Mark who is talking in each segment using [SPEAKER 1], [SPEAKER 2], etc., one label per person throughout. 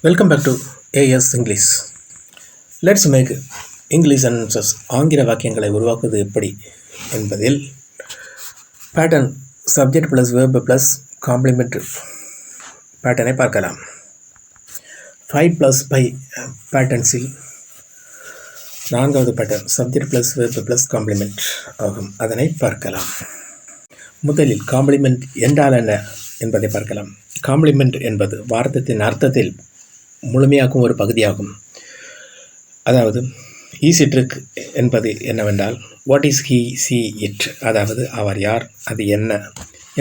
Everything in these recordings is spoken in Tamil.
[SPEAKER 1] Welcome back to AS English. Let's make English sentences ஆங்கில வாக்கியங்களை உருவாக்குவது எப்படி என்பதில் pattern subject plus verb plus complement பேட்டர்னை பார்க்கலாம். 5 ப்ளஸ் 5 பேட்டர்ன்ஸில் நான்காவது pattern subject plus verb plus complement ஆகும். அதனை பார்க்கலாம். முதலில் காம்ப்ளிமெண்ட் என்றால் என்ன என்பதை பார்க்கலாம். காம்ப்ளிமெண்ட் என்பது வார்த்தையின் அர்த்தத்தில் முழுமையாக்கும் ஒரு பகுதியாகும். அதாவது ஈஸ் இட்ருக்கு என்பது என்னவென்றால் what is he see it, அதாவது அவர் யார், அது என்ன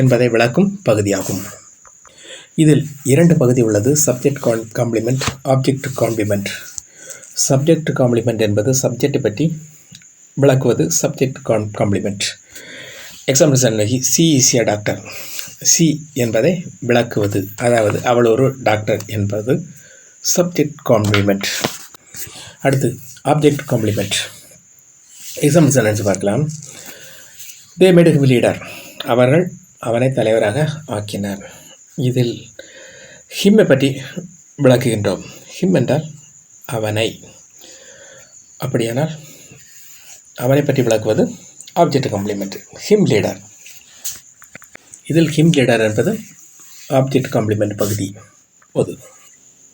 [SPEAKER 1] என்பதை விளக்கும் பகுதியாகும். இதில் இரண்டு பகுதி உள்ளது, subject complement, object complement. Subject complement என்பது சப்ஜெக்ட் பற்றி விளக்குவது சப்ஜெக்ட் காம்ப்ளிமெண்ட். எக்ஸாம்பிள் சொன்ன she is a doctor, she என்பதை விளக்குவது, அதாவது அவள் ஒரு டாக்டர் என்பது சப்ஜெக்ட் காம்ப்ளிமெண்ட். அடுத்து ஆப்ஜெக்ட் காம்ப்ளிமெண்ட். எக்ஸாம்பிள் சென்டென்ஸ் பார்க்கலாம். தே மேட் ஹிம் லீடர், அவர்கள் அவனை தலைவராக ஆக்கினர். இதில் ஹிம்மை பற்றி விளக்குகின்றோம். ஹிம் என்றால் அவனை, அப்படியானால் அவனை பற்றி விளக்குவது ஆப்ஜெக்ட் காம்ப்ளிமெண்ட். ஹிம் லீடர், இதில் ஹிம் லீடர் என்பது ஆப்ஜெக்ட் காம்ப்ளிமெண்ட் பகுதி. பொது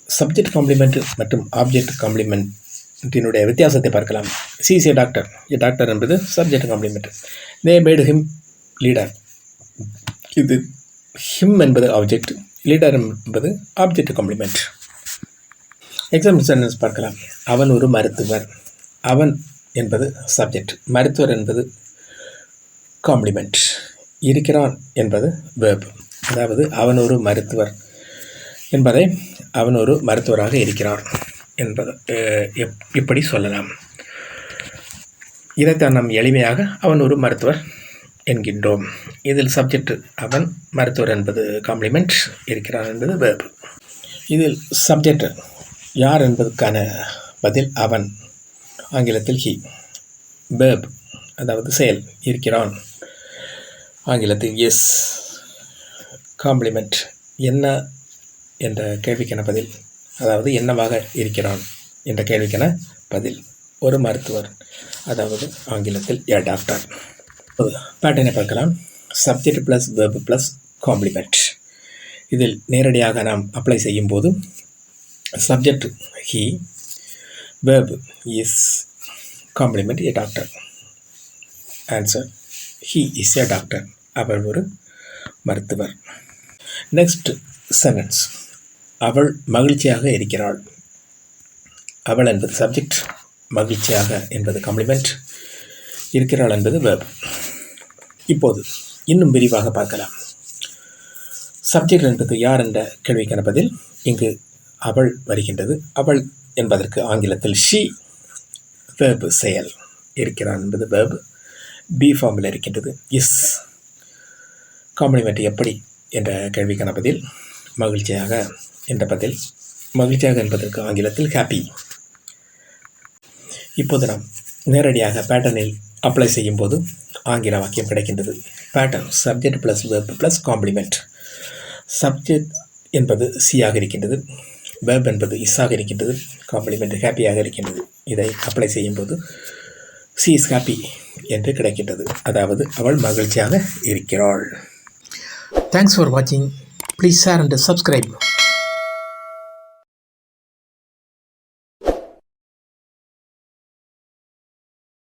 [SPEAKER 1] சப்ஜெக்ட் காம்ப்ளிமெண்ட் மற்றும் ஆப்ஜெக்ட் காம்ப்ளிமெண்ட்டினுடைய வித்தியாசத்தை பார்க்கலாம். She is a doctor, a doctor என்பது subject complement. They made him leader, இது ஹிம் என்பது ஆப்ஜெக்ட், லீடர் என்பது ஆப்ஜெக்ட் காம்ப்ளிமெண்ட். எக்ஸாம்பிள் சென்டென்ஸ் பார்க்கலாம். அவன் ஒரு மருத்துவர், அவன் என்பது சப்ஜெக்ட், மருத்துவர் என்பது காம்ப்ளிமெண்ட். இருக்கிறான் என்பது வேர்ப், அதாவது அவன் ஒரு மருத்துவர் என்பதை அவன் ஒரு மருத்துவராக இருக்கிறார் என்பது இப்படி சொல்லலாம். இதைத்தான் நாம் எளிமையாக அவன் ஒரு மருத்துவர் என்கின்றோம். இதில் சப்ஜெக்ட் அவன், மருத்துவர் என்பது காம்ப்ளிமெண்ட், இருக்கிறான் என்பது வேர்ப். இதில் சப்ஜெக்ட் யார் என்பதற்கான பதில் அவன், ஆங்கிலத்தில் ஹி. வேர்ப் அதாவது செயல், இருக்கிறான், ஆங்கிலத்தில் எஸ். காம்ப்ளிமெண்ட் என்ன என்ற கேள்விக்கான பதில், அதாவது என்னவாக இருக்கிறான் என்ற கேள்விக்கான பதில் ஒரு மருத்துவர், அதாவது ஆங்கிலத்தில் எ டாக்டர். பேட்டர்னை பார்க்கலாம். Subject plus verb plus complement. இதில் நேரடியாக நாம் அப்ளை செய்யும் போது subject he, verb is, complement a doctor. Answer he is a doctor, அவர் ஒரு மருத்துவர். Next sentence. அவள் மகிழ்ச்சியாக இருக்கிறாள். அவள் என்பது சப்ஜெக்ட், மகிழ்ச்சியாக என்பது காம்ப்ளிமெண்ட், இருக்கிறாள் என்பது வேர்ப். இப்போது இன்னும் விரிவாக பார்க்கலாம். சப்ஜெக்ட் என்பது யார் என்ற கேள்விக்கான பதில் இங்கு அவள் வருகின்றது. அவள் என்பதற்கு ஆங்கிலத்தில் ஷி. வேர்ப் செயல், இருக்கிறான் என்பது வேர்ப், பி ஃபார்மில் இருக்கின்றது இஸ். காம்ப்ளிமெண்ட் எப்படி என்ற கேள்விக்கான பதில் மகிழ்ச்சியாக என்ற பதில், மகிழ்ச்சியாக என்பதற்கு ஆங்கிலத்தில் ஹாப்பி. இப்போது நாம் நேரடியாக பேட்டர்னில் அப்ளை செய்யும் போது ஆங்கில வாக்கியம் கிடைக்கின்றது. Pattern subject plus verb plus complement. Subject என்பது சியாக இருக்கின்றது, வெர்ப் என்பது இஸ்ஸாக இருக்கின்றது, காம்ப்ளிமெண்ட் ஹாப்பியாக இருக்கின்றது. இதை அப்ளை செய்யும் போது சி இஸ் ஹாப்பி என்று கிடைக்கின்றது, அதாவது அவள் மகிழ்ச்சியாக இருக்கிறாள். தேங்க்ஸ் ஃபார் வாட்சிங். Please share and subscribe.